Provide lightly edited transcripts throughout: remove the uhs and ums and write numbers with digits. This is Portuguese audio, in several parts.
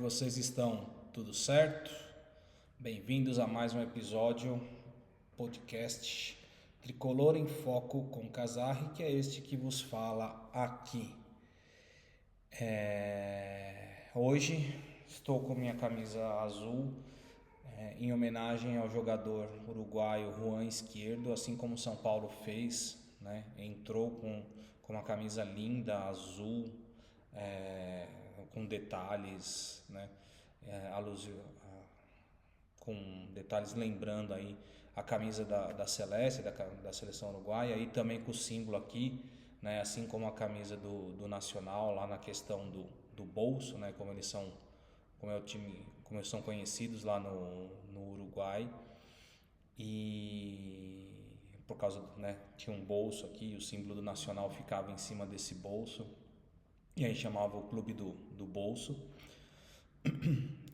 vocês estão? Tudo certo? Bem-vindos a mais um episódio podcast Tricolor em Foco com Casarri, que é este que vos fala aqui. Hoje estou com minha camisa azul em homenagem ao jogador uruguaio Juan Izquierdo, assim como São Paulo fez, né? Entrou com uma camisa linda, azul, com detalhes, né? Com detalhes lembrando aí a camisa da Celeste, da seleção uruguaia, e também com o símbolo aqui, né? Assim como a camisa do Nacional, lá na questão do bolso, né? Como eles são conhecidos lá no Uruguai. E por causa, né, tinha um bolso aqui, o símbolo do Nacional ficava em cima desse bolso, e aí chamava o clube do bolso.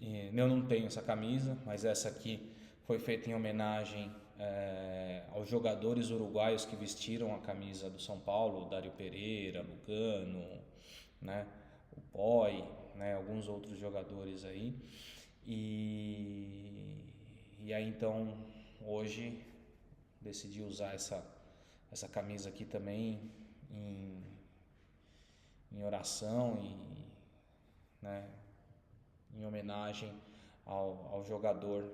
E eu não tenho essa camisa, mas essa aqui foi feita em homenagem aos jogadores uruguaios que vestiram a camisa do São Paulo, Dário Pereira, Lugano, né, o Poi, né, alguns outros jogadores aí. E aí então hoje decidi usar essa camisa aqui também em oração e, né, em homenagem ao jogador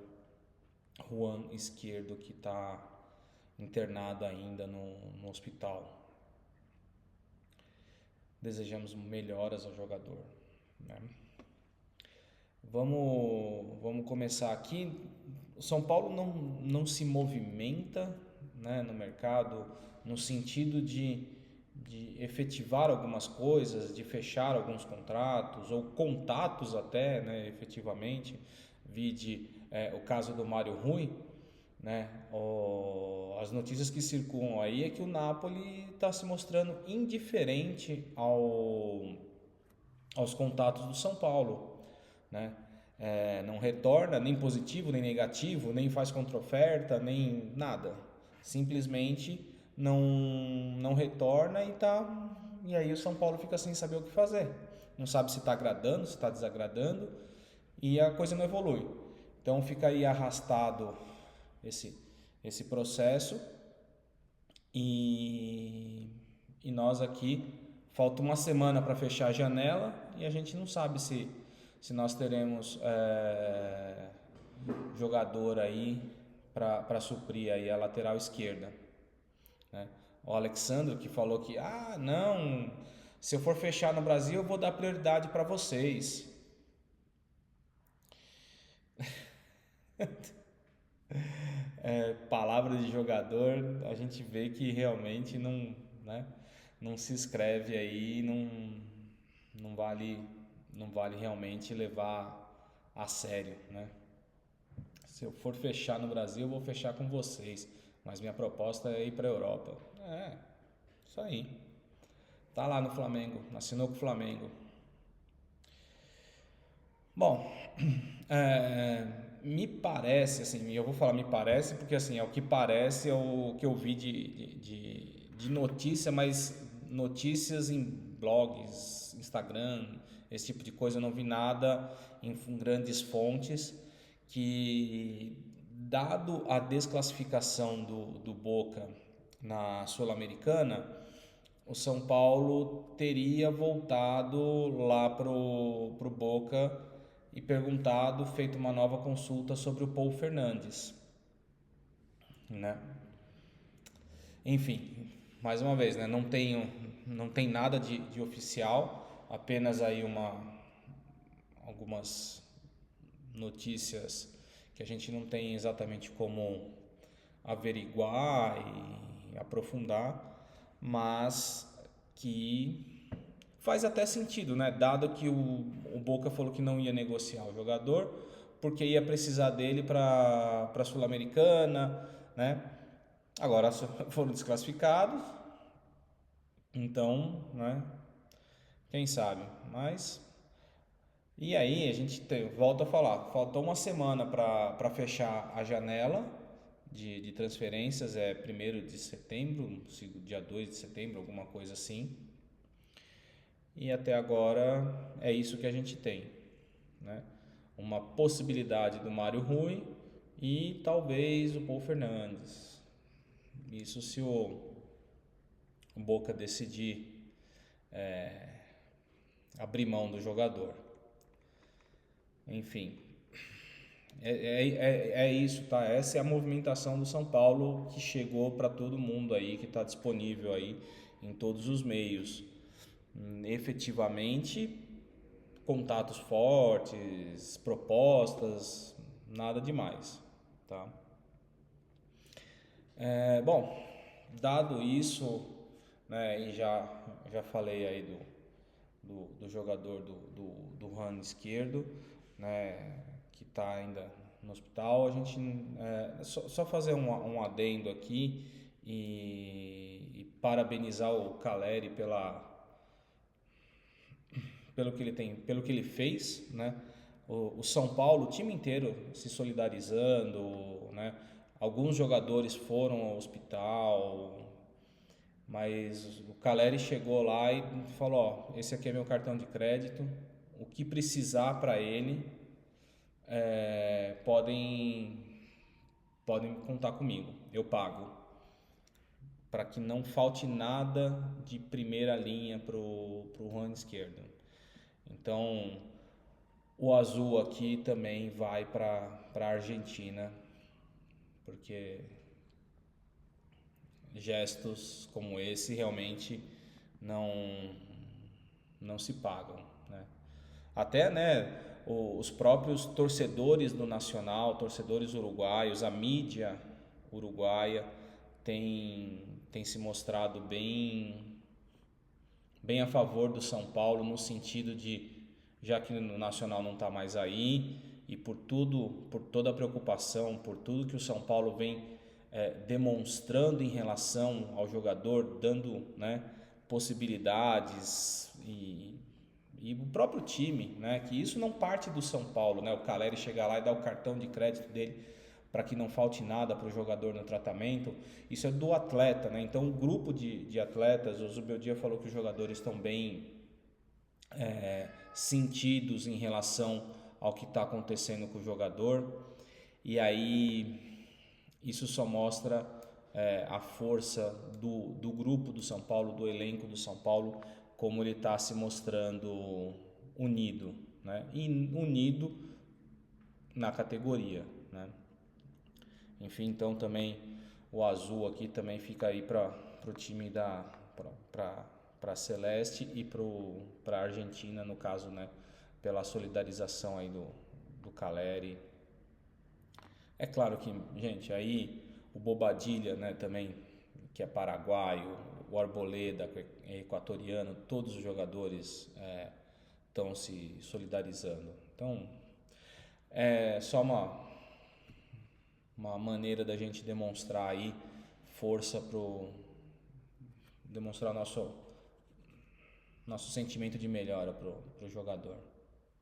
Juan Izquierdo, que está internado ainda no hospital. Desejamos melhoras ao jogador, né? Vamos começar aqui. O São Paulo não se movimenta, né, no mercado no sentido de efetivar algumas coisas, de fechar alguns contratos ou contatos até, né, efetivamente. Vide o caso do Mário Rui, né? As notícias que circulam aí é que o Napoli está se mostrando indiferente aos contatos do São Paulo, né? Não retorna nem positivo, nem negativo, nem faz contra-oferta, nem nada. Simplesmente não retorna e aí o São Paulo fica sem saber o que fazer. Não sabe se está agradando, se está desagradando, e a coisa não evolui. Então fica aí arrastado esse processo e nós aqui, falta uma semana para fechar a janela e a gente não sabe se nós teremos jogador aí para suprir aí a lateral esquerda, né? O Alexandre que falou que não, se eu for fechar no Brasil eu vou dar prioridade para vocês. Palavra de jogador, a gente vê que realmente não, né, não se escreve aí, não vale realmente levar a sério, né? Se eu for fechar no Brasil, eu vou fechar com vocês, mas minha proposta é ir para a Europa. Isso aí. Tá lá no Flamengo, assinou com o Flamengo. Bom, me parece, assim, eu vou falar me parece porque assim, é o que parece, é o que eu vi de notícia, mas notícias em blogs, Instagram, esse tipo de coisa, eu não vi nada em grandes fontes que, dado a desclassificação do Boca na Sul-Americana, o São Paulo teria voltado lá pro Boca e perguntado, feito uma nova consulta sobre o Paul Fernandes, né? Enfim, mais uma vez, né? Não tem nada de oficial, apenas aí algumas notícias que a gente não tem exatamente como averiguar e aprofundar, mas que faz até sentido, né? Dado que o Boca falou que não ia negociar o jogador, porque ia precisar dele para a Sul-Americana, né? Agora foram desclassificados, então, né? Quem sabe? Mas e aí a gente volta a falar, faltou uma semana para fechar a janela de transferências, 1º de setembro, dia 2 de setembro, alguma coisa assim. E até agora é isso que a gente tem, né? Uma possibilidade do Mário Rui e talvez o Paul Fernandes. Isso se o Boca decidir abrir mão do jogador. Enfim, é isso, tá? Essa é a movimentação do São Paulo que chegou para todo mundo aí, que está disponível aí em todos os meios. Efetivamente, contatos fortes, propostas, nada demais, tá? Bom, dado isso, né, e já falei aí do jogador do ramo esquerdo, né, que está ainda no hospital, a gente só fazer um adendo aqui e parabenizar o Caleri pelo que ele fez, né? O São Paulo, o time inteiro se solidarizando, né? Alguns jogadores foram ao hospital, mas o Caleri chegou lá e falou: ó, esse aqui é meu cartão de crédito, o que precisar para ele, podem contar comigo, eu pago, para que não falte nada de primeira linha pro ramo esquerdo. Então, o azul aqui também vai para a Argentina, porque gestos como esse realmente não não se pagam, né? Até, né, os próprios torcedores do Nacional, torcedores uruguaios, a mídia uruguaia tem se mostrado bem a favor do São Paulo, no sentido de, já que o Nacional não está mais aí, e por toda a preocupação, por tudo que o São Paulo vem demonstrando em relação ao jogador, dando, né, possibilidades e o próprio time, né, que isso não parte do São Paulo, né, o Caleri chegar lá e dar o cartão de crédito dele para que não falte nada para o jogador no tratamento, isso é do atleta, né? Então o grupo de atletas, o Zubeldia falou que os jogadores estão bem sentidos em relação ao que está acontecendo com o jogador, e aí isso só mostra a força do grupo do São Paulo, do elenco do São Paulo, como ele está se mostrando unido, né? E unido na categoria, né? Enfim, então também o azul aqui também fica aí para o time para Celeste e para a Argentina, no caso, né, pela solidarização aí do Caleri. É claro que, gente, aí o Bobadilla, né, também, que é paraguaio, o Arboleda, que é equatoriano, todos os jogadores estão se solidarizando. Então, é só uma maneira da gente demonstrar aí força demonstrar nosso sentimento de melhora pro jogador,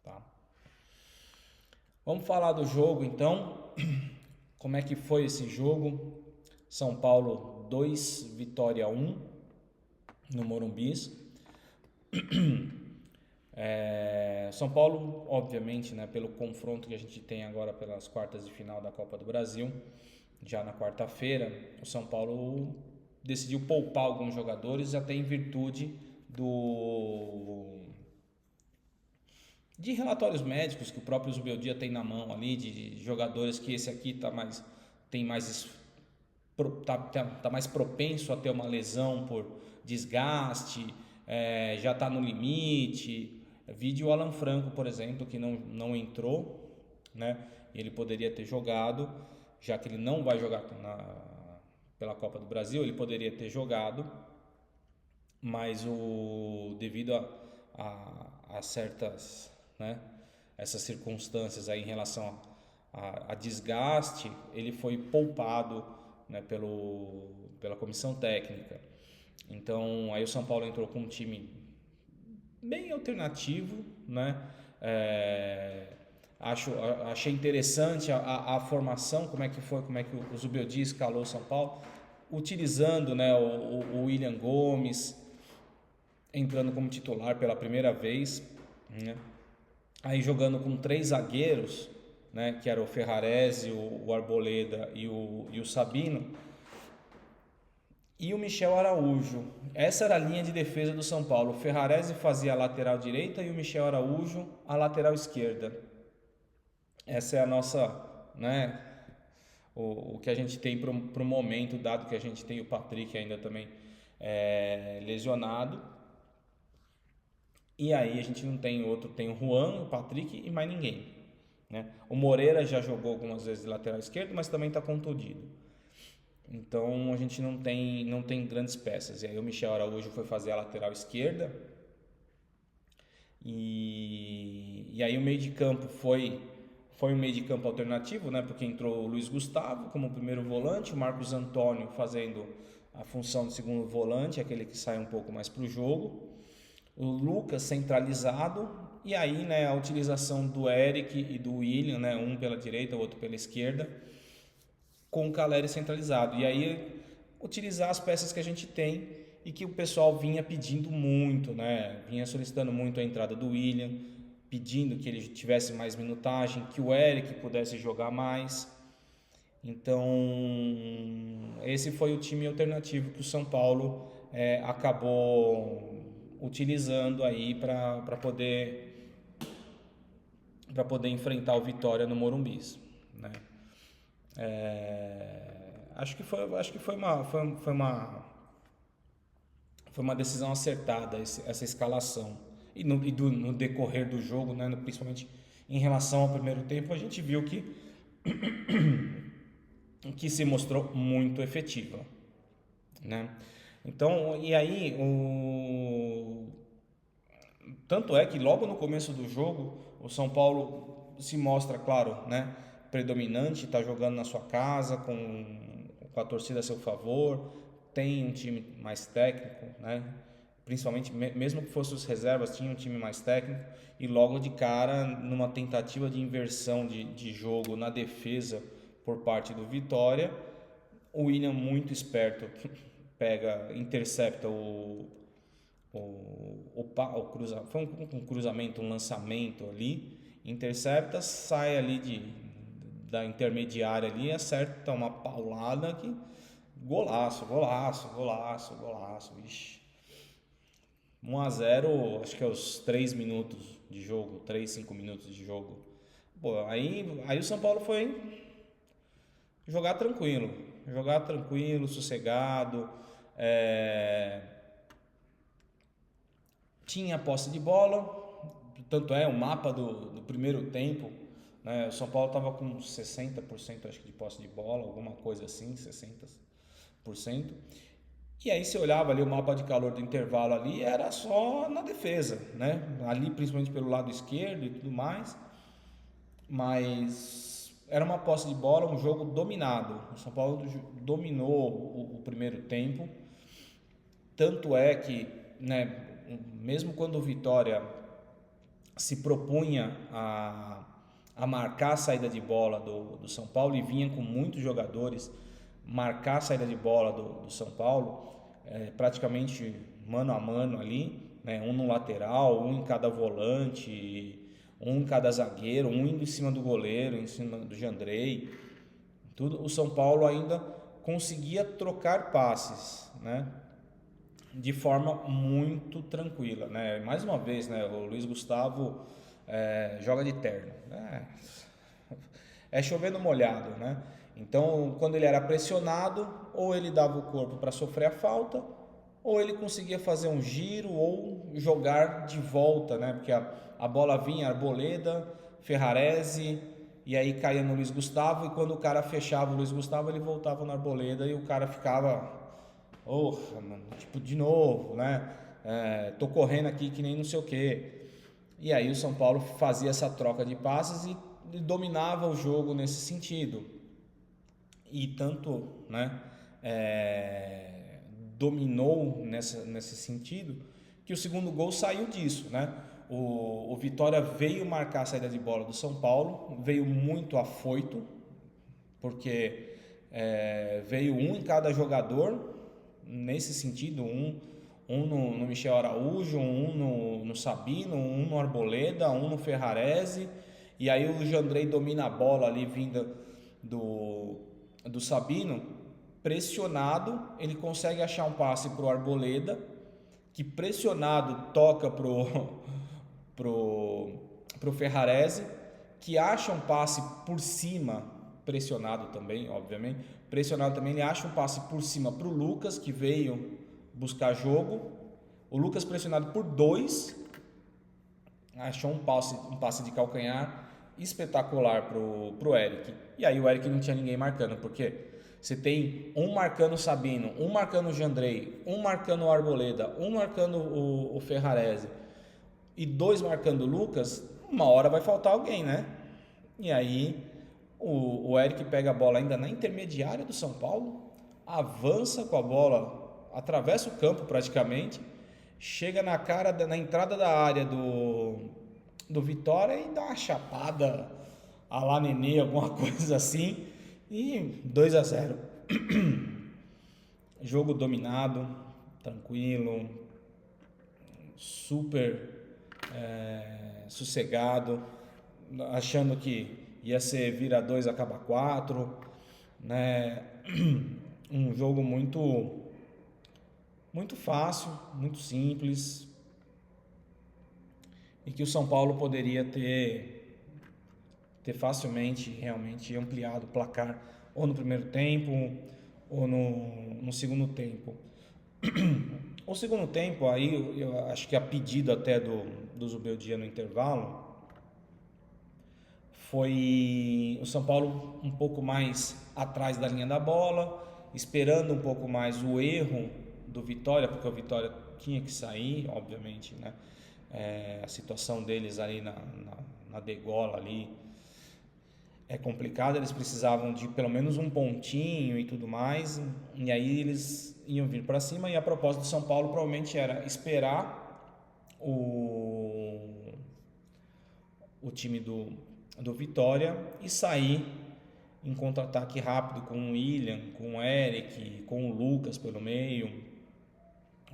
tá? Vamos falar do jogo então. Como é que foi esse jogo? São Paulo 2, Vitória 1 no Morumbis. São Paulo, obviamente, né, pelo confronto que a gente tem agora pelas quartas de final da Copa do Brasil, já na quarta-feira, o São Paulo decidiu poupar alguns jogadores, até em virtude de relatórios médicos que o próprio Zubeldia tem na mão ali, de jogadores que esse aqui tá mais propenso a ter uma lesão por desgaste, já está no limite. Vídeo o Alan Franco, por exemplo, que não entrou, né? Ele poderia ter jogado, já que ele não vai jogar pela Copa do Brasil, ele poderia ter jogado, mas devido a certas, né, essas circunstâncias aí em relação a desgaste, ele foi poupado, né, pela comissão técnica. Então aí o São Paulo entrou com um time bem alternativo, né? Achei interessante a formação, como é que o Zubeldia escalou o São Paulo, utilizando, né, o William Gomes entrando como titular pela primeira vez, né? aí jogando com 3 zagueiros, né, que era o Ferrarese, o Arboleda e o Sabino, e o Michel Araújo. Essa era a linha de defesa do São Paulo. O Ferrarese fazia a lateral direita e o Michel Araújo a lateral esquerda. Essa é a nossa, né, o que a gente tem para o momento, dado que a gente tem o Patrick ainda também lesionado. E aí a gente não tem outro, tem o Juan, o Patrick e mais ninguém, né? O Moreira já jogou algumas vezes de lateral esquerdo, mas também está contundido. Então a gente não tem grandes peças. E aí o Michel Araújo foi fazer a lateral esquerda. E aí o meio de campo foi um meio de campo alternativo, né? Porque entrou o Luiz Gustavo como primeiro volante, o Marcos Antônio fazendo a função de segundo volante, aquele que sai um pouco mais para o jogo. O Lucas centralizado, e aí, né, a utilização do Eric e do William, né, um pela direita, o outro pela esquerda, com o Caleri centralizado. E aí utilizar as peças que a gente tem e que o pessoal vinha pedindo muito, né, vinha solicitando muito a entrada do William, pedindo que ele tivesse mais minutagem, que o Eric pudesse jogar mais. Então, esse foi o time alternativo que o São Paulo acabou utilizando aí para poder enfrentar o Vitória no Morumbi, né? Acho que foi uma decisão acertada essa escalação. E no decorrer do jogo, né, principalmente em relação ao primeiro tempo, a gente viu que se mostrou muito efetiva, né? Então, e aí, tanto é que logo no começo do jogo, o São Paulo se mostra, claro, né, predominante, está jogando na sua casa, com a torcida a seu favor, tem um time mais técnico, né? Principalmente, mesmo que fossem os reservas, tinha um time mais técnico, e logo de cara, numa tentativa de inversão de jogo na defesa por parte do Vitória, o William, muito esperto, intercepta foi um cruzamento, um lançamento ali, intercepta, sai ali da intermediária ali, acerta uma paulada que golaço, vixi. 1-0, acho que é os 3 minutos de jogo, 3, 5 minutos de jogo. Pô, aí o São Paulo foi jogar tranquilo, sossegado, tinha posse de bola, tanto o mapa do primeiro tempo, né, o São Paulo estava com 60%, acho que, de posse de bola, alguma coisa assim, 60%. E aí você olhava ali o mapa de calor do intervalo ali, era só na defesa, né? Ali principalmente pelo lado esquerdo e tudo mais, mas era uma posse de bola, um jogo dominado. O São Paulo dominou o primeiro tempo, tanto é que, né, mesmo quando o Vitória se propunha a marcar a saída de bola do São Paulo e vinha com muitos jogadores marcar a saída de bola do São Paulo, praticamente mano a mano ali, né, um no lateral, um em cada volante, um em cada zagueiro, um indo em cima do goleiro, em cima do Jandrei, tudo. O São Paulo ainda conseguia trocar passes, né, de forma muito tranquila, né? Mais uma vez, né, o Luiz Gustavo joga de terno, chovendo molhado, né? Então, quando ele era pressionado, ou ele dava o corpo para sofrer a falta, ou ele conseguia fazer um giro ou jogar de volta, né? Porque a bola vinha, Arboleda, Ferrarese, e aí caía no Luiz Gustavo, e quando o cara fechava o Luiz Gustavo, ele voltava na Arboleda e o cara ficava, mano, tipo, de novo, né? Tô correndo aqui que nem não sei o quê. E aí o São Paulo fazia essa troca de passes e dominava o jogo nesse sentido. E tanto, né, dominou nesse sentido, que o segundo gol saiu disso, né? O Vitória veio marcar a saída de bola do São Paulo, veio muito afoito, veio um em cada jogador, nesse sentido, um no Michel Araújo, um no Sabino, um no Arboleda, um no Ferrarese, e aí o Jandrei domina a bola ali vinda do Sabino, pressionado, ele consegue achar um passe para o Arboleda, que pressionado toca pro Ferrarese, que acha um passe por cima, pressionado também, obviamente, pressionado também, ele acha um passe por cima pro Lucas, que veio buscar jogo, o Lucas pressionado por 2, achou um passe de calcanhar espetacular pro Eric, e aí o Eric não tinha ninguém marcando, porque você tem um marcando o Sabino, um marcando o Jandrei, um marcando o Arboleda, um marcando o Ferrarese e 2 marcando o Lucas, uma hora vai faltar alguém, né? E aí o Eric pega a bola ainda na intermediária do São Paulo, avança com a bola, atravessa o campo praticamente, chega na entrada da área do Vitória e dá uma chapada a lá Nenê, alguma coisa assim, e 2-0. Jogo dominado, tranquilo, super sossegado, achando que ia ser vira 2 acaba 4, né? Um jogo muito fácil, muito simples, e que o São Paulo poderia ter facilmente realmente ampliado o placar ou no primeiro tempo ou no segundo tempo. O segundo tempo aí, eu acho que a pedido até do Zubeldia no intervalo, foi o São Paulo um pouco mais atrás da linha da bola, esperando um pouco mais o erro do Vitória, porque o Vitória tinha que sair, obviamente, né? A situação deles ali na degola ali é complicada, eles precisavam de pelo menos um pontinho e tudo mais, e aí eles iam vir para cima, e a proposta do São Paulo provavelmente era esperar o time do Vitória e sair em contra-ataque rápido com o William, com o Eric, com o Lucas pelo meio,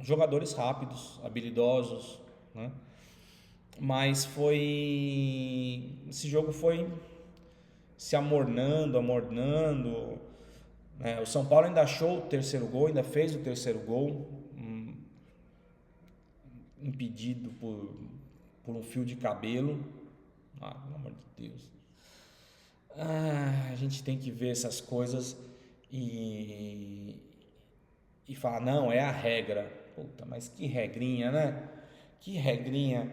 jogadores rápidos, habilidosos, né? Mas esse jogo foi se amornando, né? O São Paulo ainda achou o terceiro gol, ainda fez o terceiro gol, impedido por um fio de cabelo. Pelo amor de Deus. A gente tem que ver essas coisas e falar, não, é a regra. Puta, mas que regrinha, né? Que regrinha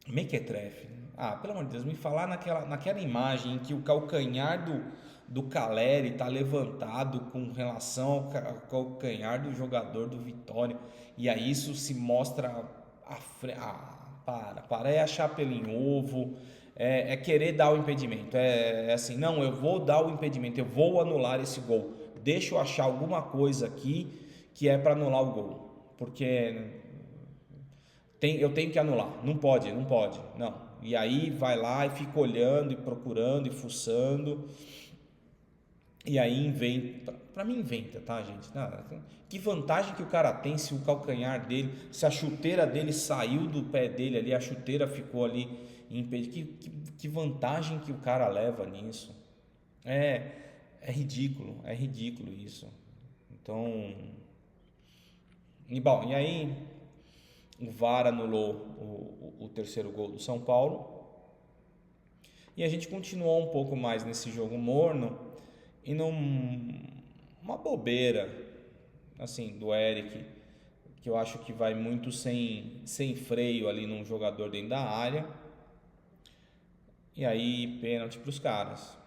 mequetrefe. Pelo amor de Deus, me falar naquela imagem em que o calcanhar do Caleri está levantado com relação ao calcanhar do jogador do Vitória, e aí isso se mostra é achar pelo em ovo, é querer dar o impedimento, é assim, não, eu vou dar o impedimento, eu vou anular esse gol, deixa eu achar alguma coisa aqui que é para anular o gol, porque eu tenho que anular, não pode, não. E aí vai lá e fica olhando e procurando e fuçando, e aí inventa, para mim inventa, tá, gente? Que vantagem que o cara tem se o calcanhar dele, se a chuteira dele saiu do pé dele ali, a chuteira ficou ali impedida, que vantagem que o cara leva nisso? É ridículo isso. Então, e aí o VAR anulou o terceiro gol do São Paulo, e a gente continuou um pouco mais nesse jogo morno, e uma bobeira assim do Eric, que eu acho que vai muito sem freio ali num jogador dentro da área, e aí pênalti para os caras.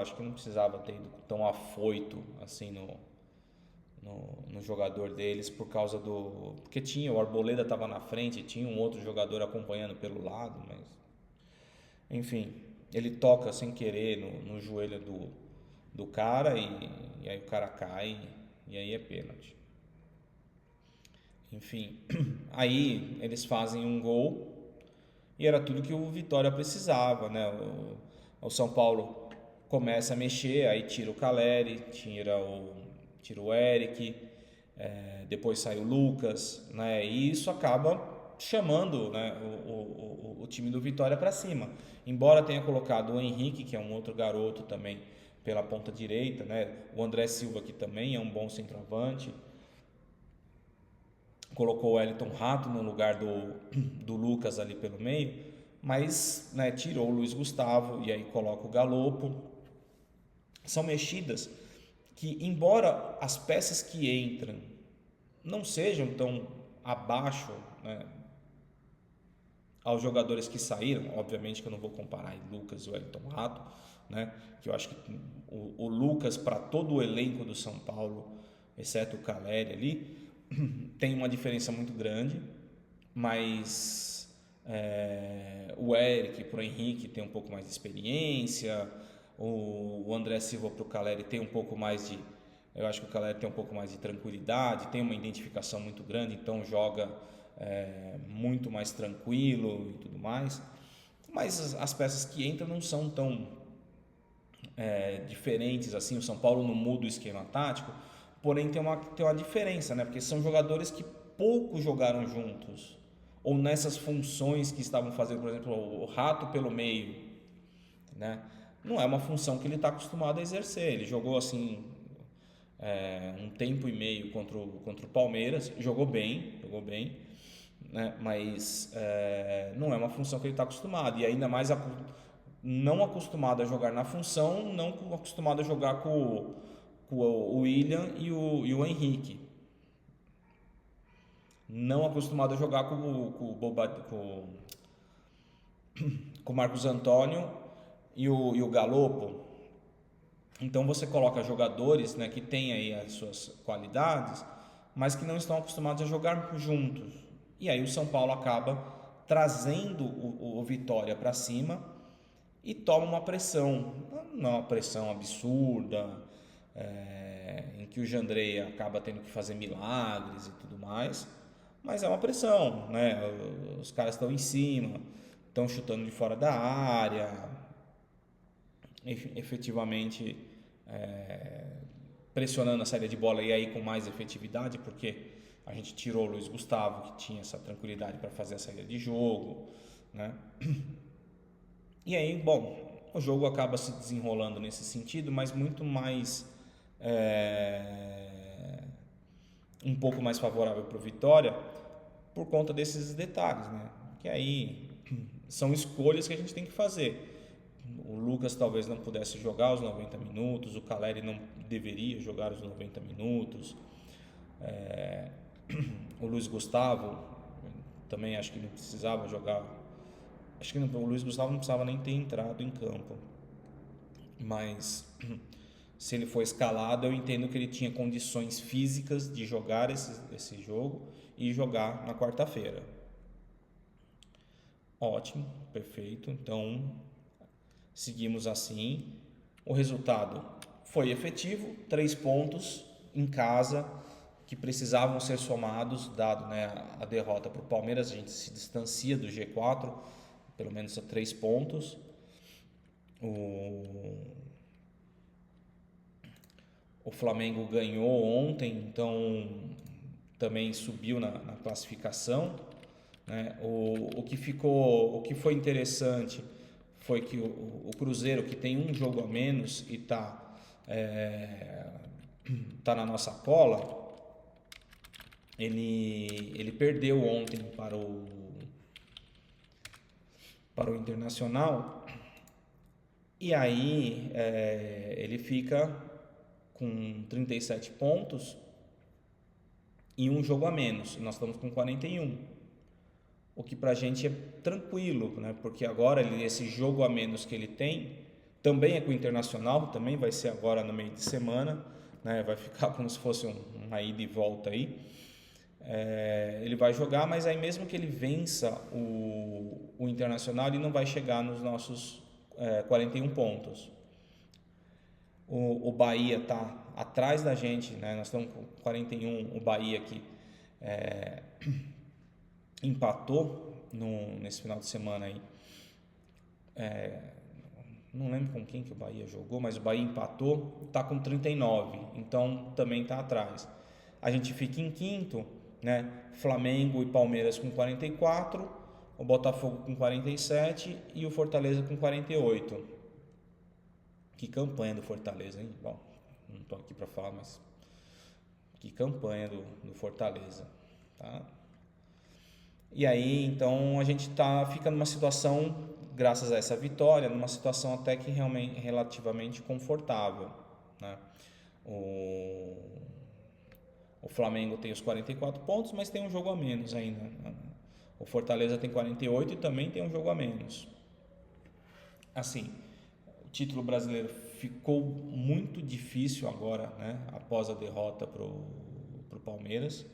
Acho que não precisava ter ido tão afoito assim no jogador deles, por causa porque o Arboleda estava na frente, tinha um outro jogador acompanhando pelo lado, mas enfim, ele toca sem querer no joelho do cara, e aí o cara cai, e aí é pênalti. Enfim, aí eles fazem um gol e era tudo que o Vitória precisava, né? O São Paulo começa a mexer, aí tira o Caleri, tira tirou o Eric, depois saiu o Lucas, né? E isso acaba chamando, né, o time do Vitória para cima. Embora tenha colocado o Henrique, que é um outro garoto também, pela ponta direita, né? O André Silva, que também é um bom centroavante. Colocou o Wellington Rato no lugar do Lucas ali pelo meio, mas, né, tirou o Luiz Gustavo e aí coloca o Galopo. São mexidas que, embora as peças que entram não sejam tão abaixo, né, aos jogadores que saíram, obviamente que eu não vou comparar Lucas e Wellington Rato, né, que eu acho que o Lucas, para todo o elenco do São Paulo, exceto o Caleri ali, tem uma diferença muito grande, mas o Eric para o Henrique tem um pouco mais de experiência, o André Silva para o Caleri tem um pouco mais de, eu acho que o Caleri tem um pouco mais de tranquilidade, tem uma identificação muito grande, então joga muito mais tranquilo e tudo mais, mas as peças que entram não são tão diferentes assim. O São Paulo não muda o esquema tático, porém tem uma diferença, né? Porque são jogadores que pouco jogaram juntos, ou nessas funções que estavam fazendo, por exemplo, o Rato pelo meio, né? Não é uma função que ele está acostumado a exercer. Ele jogou assim um tempo e meio contra o Palmeiras, jogou bem, né? Mas não é uma função que ele está acostumado, e ainda mais não acostumado a jogar na função, não acostumado a jogar com o William e o Henrique, não acostumado a jogar com o Marcos Antônio e o Galopo. Então você coloca jogadores, né, que têm aí as suas qualidades, mas que não estão acostumados a jogar juntos. E aí o São Paulo acaba trazendo o Vitória para cima e toma uma pressão, não uma pressão absurda, em que o Jandrei acaba tendo que fazer milagres e tudo mais, mas é uma pressão, né? Os caras estão em cima, estão chutando de fora da área, efetivamente pressionando a saída de bola, e aí com mais efetividade, porque a gente tirou o Luiz Gustavo, que tinha essa tranquilidade para fazer a saída de jogo, né? E aí, bom, o jogo acaba se desenrolando nesse sentido, mas muito mais um pouco mais favorável para o Vitória por conta desses detalhes, né? Que aí são escolhas que a gente tem que fazer. O Lucas talvez não pudesse jogar os 90 minutos, o Caleri não deveria jogar os 90 minutos, o Luiz Gustavo também acho que não precisava jogar, acho que o Luiz Gustavo não precisava nem ter entrado em campo, mas se ele foi escalado, eu entendo que ele tinha condições físicas de jogar esse jogo e jogar na quarta-feira. Ótimo, perfeito, então seguimos assim. O resultado foi efetivo, 3 pontos em casa que precisavam ser somados, dado, né, a derrota para o Palmeiras. A gente se distancia do G4, pelo menos a 3 pontos. O Flamengo ganhou ontem, então também subiu na classificação, né? O que foi interessante foi que o Cruzeiro, que tem um jogo a menos e tá na nossa cola, ele perdeu ontem para o Internacional, e aí ele fica com 37 pontos e um jogo a menos. Nós estamos com 41, o que pra gente é tranquilo, né? Porque agora esse jogo a menos que ele tem também é com o Internacional, também vai ser agora no meio de semana, né? Vai ficar como se fosse uma ida e volta aí. Ele vai jogar, mas aí mesmo que ele vença o Internacional, ele não vai chegar nos nossos 41 pontos. O Bahia está atrás da gente, né? Nós estamos com 41, o Bahia que empatou nesse final de semana aí, não lembro com quem que o Bahia jogou, mas o Bahia empatou, está com 39, então também está atrás. A gente fica em quinto, né? Flamengo e Palmeiras com 44, o Botafogo com 47 e o Fortaleza com 48. Que campanha do Fortaleza, hein? Bom, não estou aqui para falar, mas que campanha do Fortaleza, tá? E aí, então, a gente fica numa situação, graças a essa vitória, numa situação até que realmente relativamente confortável, né? O Flamengo tem os 44 pontos, mas tem um jogo a menos ainda, né? O Fortaleza tem 48 e também tem um jogo a menos. Assim, o título brasileiro ficou muito difícil agora, né? Após a derrota pro Palmeiras.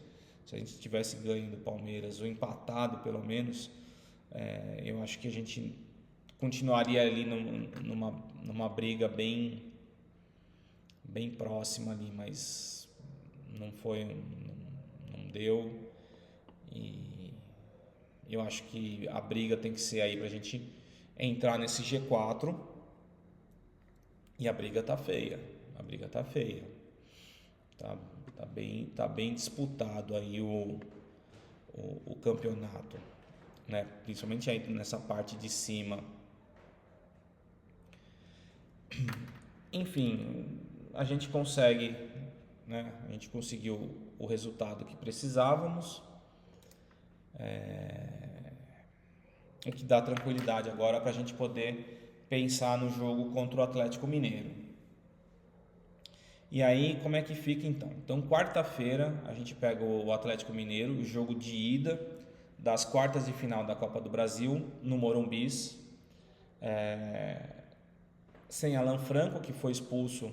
Se a gente tivesse ganho do Palmeiras ou empatado pelo menos, eu acho que a gente continuaria ali numa briga bem próxima ali, mas não foi, não deu. E eu acho que a briga tem que ser aí pra gente entrar nesse G4. E a briga tá feia. Tá bem disputado aí o campeonato, né? Principalmente aí nessa parte de cima. Enfim, a gente consegue, né? A gente conseguiu o resultado que precisávamos. O que dá tranquilidade agora para a gente poder pensar no jogo contra o Atlético Mineiro. E aí, como é que fica então? Então, quarta-feira, a gente pega o Atlético Mineiro, o jogo de ida das quartas de final da Copa do Brasil, no Morumbi, sem Alan Franco, que foi expulso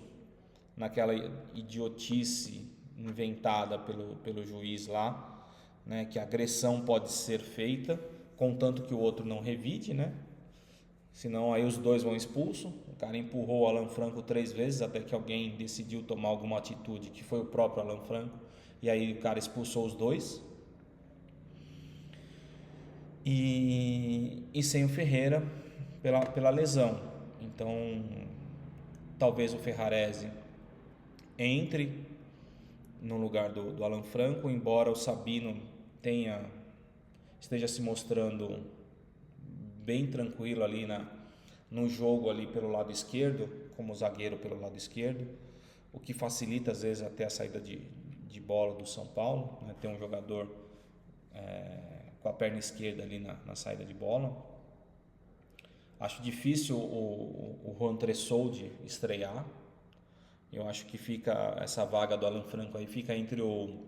naquela idiotice inventada pelo juiz lá, né, que a agressão pode ser feita, contanto que o outro não revide, né? Senão aí os dois vão expulso. O cara empurrou o Alan Franco 3 vezes até que alguém decidiu tomar alguma atitude, que foi o próprio Alan Franco, e aí o cara expulsou os dois. E sem o Ferreira pela lesão. Então, talvez o Ferrarese entre no lugar do Alan Franco, embora o Sabino esteja se mostrando bem tranquilo ali no jogo ali pelo lado esquerdo, como zagueiro pelo lado esquerdo, o que facilita às vezes até a saída de bola do São Paulo, né? Ter um jogador com a perna esquerda ali na saída de bola. Acho difícil o Juan Tressoldi estrear. Eu acho que fica essa vaga do Alan Franco aí fica entre o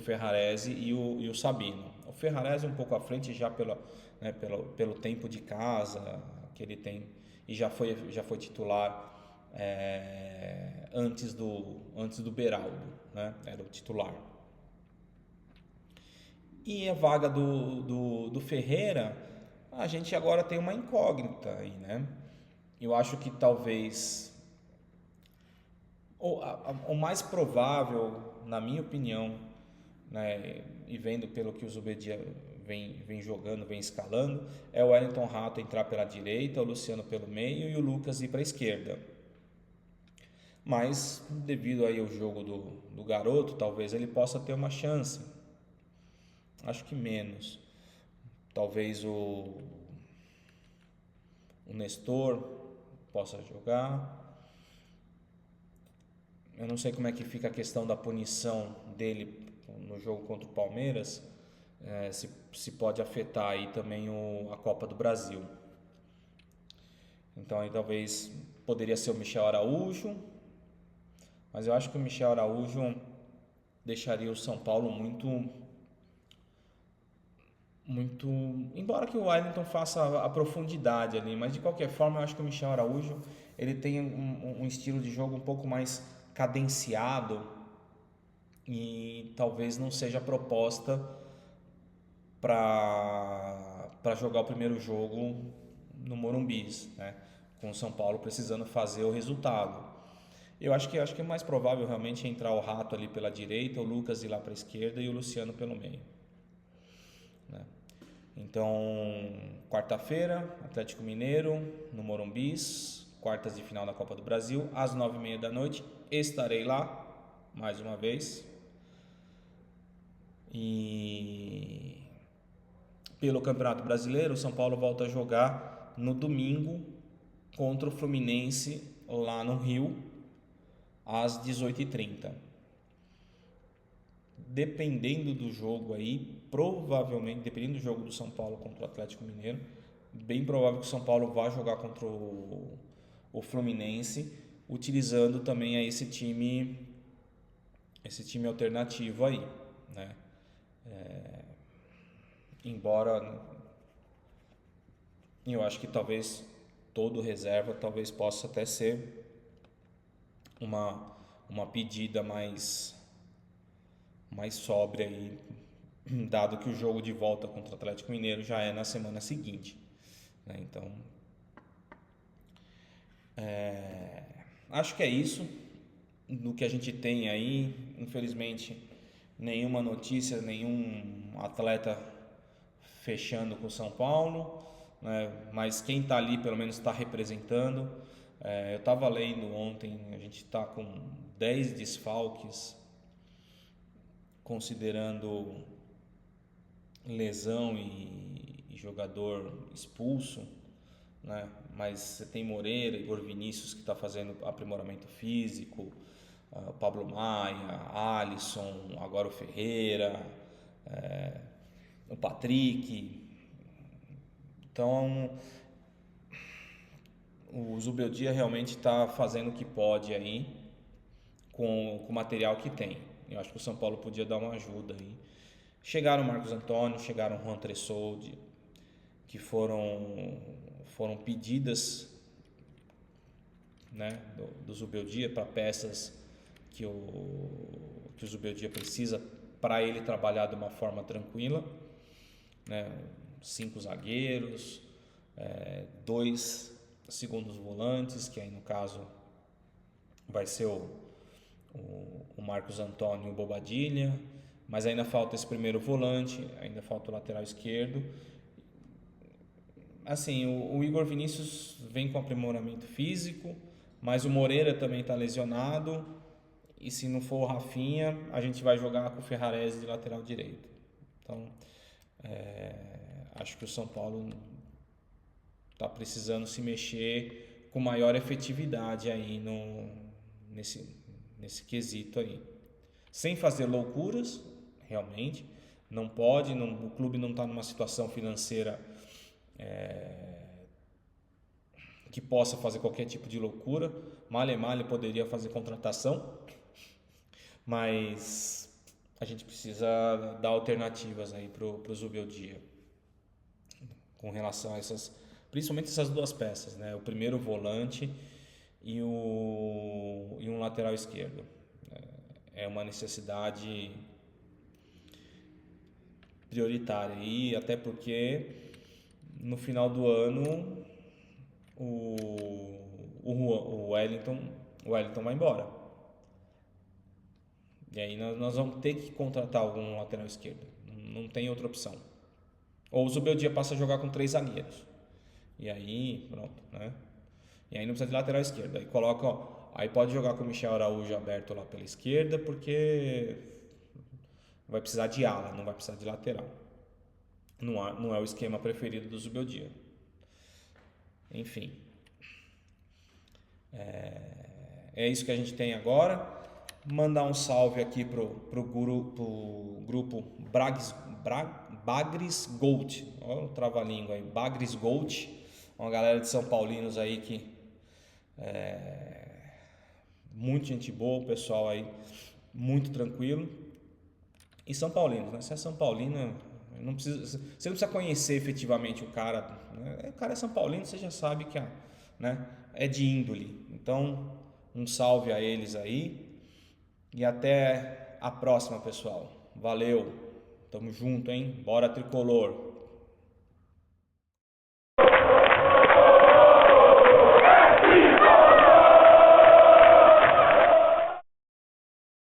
Ferrarese e o Sabino. O Ferrarese um pouco à frente já pelo tempo de casa que ele tem e já foi titular antes do Beraldo, né? Era o titular. E a vaga do Ferreira, a gente agora tem uma incógnita aí, né? Eu acho que talvez o mais provável, na minha opinião, né, e vendo pelo que o Zubedia vem jogando, vem escalando, é o Wellington Rato entrar pela direita, o Luciano pelo meio e o Lucas ir para a esquerda. Mas devido aí ao jogo do garoto, talvez ele possa ter uma chance. Acho que menos. Talvez o Nestor possa jogar. Eu não sei como é que fica a questão da punição dele no jogo contra o Palmeiras, se pode afetar aí também a Copa do Brasil. Então aí talvez poderia ser o Michel Araújo, mas eu acho que o Michel Araújo deixaria o São Paulo muito, embora que o Wellington faça a profundidade ali, mas de qualquer forma eu acho que o Michel Araújo ele tem um estilo de jogo um pouco mais cadenciado e talvez não seja proposta para jogar o primeiro jogo no Morumbi, né? Com o São Paulo precisando fazer o resultado. Eu acho que é mais provável realmente entrar o Rato ali pela direita, o Lucas ir lá para a esquerda e o Luciano pelo meio, né? Então, quarta-feira, Atlético Mineiro, no Morumbis, quartas de final da Copa do Brasil, às 9h30 da noite, estarei lá, mais uma vez. E pelo Campeonato Brasileiro, o São Paulo volta a jogar no domingo contra o Fluminense, lá no Rio, às 18h30. Dependendo do jogo aí, provavelmente, dependendo do jogo do São Paulo contra o Atlético Mineiro, bem provável que o São Paulo vá jogar contra o Fluminense, utilizando também aí esse time alternativo aí, né? Embora eu acho que talvez todo reserva talvez possa até ser uma pedida mais sóbria aí, dado que o jogo de volta contra o Atlético Mineiro já é na semana seguinte, né? Então, acho que é isso do que a gente tem aí. Infelizmente, nenhuma notícia, nenhum atleta fechando com o São Paulo, né? Mas quem está ali pelo menos está representando. Eu estava lendo ontem, a gente está com 10 desfalques, considerando lesão e jogador expulso, né? Mas você tem Moreira, Igor Vinícius, que está fazendo aprimoramento físico, Pablo Maia, Alisson, agora o Ferreira, o Patrick. Então, o Zubeldia realmente está fazendo o que pode aí com o material que tem. Eu acho que o São Paulo podia dar uma ajuda aí. Chegaram o Marcos Antônio, chegaram o Juan Tressoldi, que foram pedidas, né, do Zubeldia para peças que o Zubeldia precisa para ele trabalhar de uma forma tranquila, né? 5 zagueiros, 2 segundos volantes, que aí no caso vai ser o Marcos Antônio e o Bobadilha, mas ainda falta esse primeiro volante, ainda falta o lateral esquerdo. Assim, o Igor Vinícius vem com aprimoramento físico, mas o Moreira também está lesionado, e se não for o Rafinha, a gente vai jogar com o Ferrarese de lateral direito. Então, acho que o São Paulo está precisando se mexer com maior efetividade aí nesse quesito aí. Sem fazer loucuras, realmente. Não pode, o clube não está numa situação financeira que possa fazer qualquer tipo de loucura. Male poderia fazer contratação, mas a gente precisa dar alternativas aí para o Zubeldia com relação a principalmente essas duas peças, né? O primeiro volante e um lateral esquerdo. É uma necessidade prioritária, e até porque no final do ano o Wellington vai embora, e aí nós vamos ter que contratar algum lateral esquerdo, não tem outra opção. Ou o Zubeldia passa a jogar com 3 zagueiros, e aí pronto, né? E aí não precisa de lateral esquerdo, aí coloca, aí pode jogar com o Michel Araújo aberto lá pela esquerda, porque vai precisar de ala, não vai precisar de lateral. Não é o esquema preferido do Zubeldia. Enfim, é isso que a gente tem agora. Mandar um salve aqui pro grupo Bagres Gold. Olha o trava-língua aí, Bagres Gold. Uma galera de São Paulinos aí que muito gente boa, o pessoal aí muito tranquilo. E São Paulinos, né? Se é São Paulino, você não precisa conhecer efetivamente o cara, né? O cara é São Paulino, você já sabe que né, é de índole. Então, um salve a eles aí. E até a próxima, pessoal. Valeu. Tamo junto, hein? Bora tricolor.